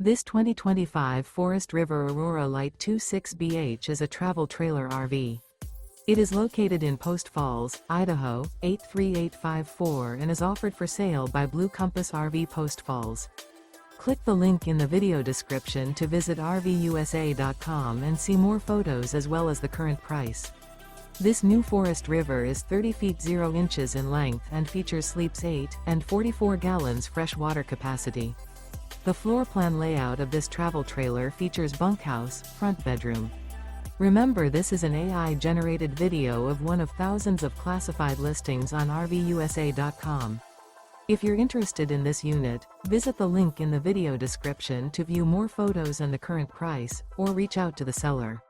This 2025 Forest River Aurora Light 26BH is a travel trailer RV. It is located in Post Falls, Idaho, 83854 and is offered for sale by Blue Compass RV Post Falls. Click the link in the video description to visit RVUSA.com and see more photos as well as the current price. This new Forest River is 30 feet 0 inches in length and features sleeps 8 and 44 gallons fresh water capacity. The floor plan layout of this travel trailer features bunkhouse, front bedroom. Remember, this is an AI-generated video of one of thousands of classified listings on RVUSA.com. If you're interested in this unit, visit the link in the video description to view more photos and the current price, or reach out to the seller.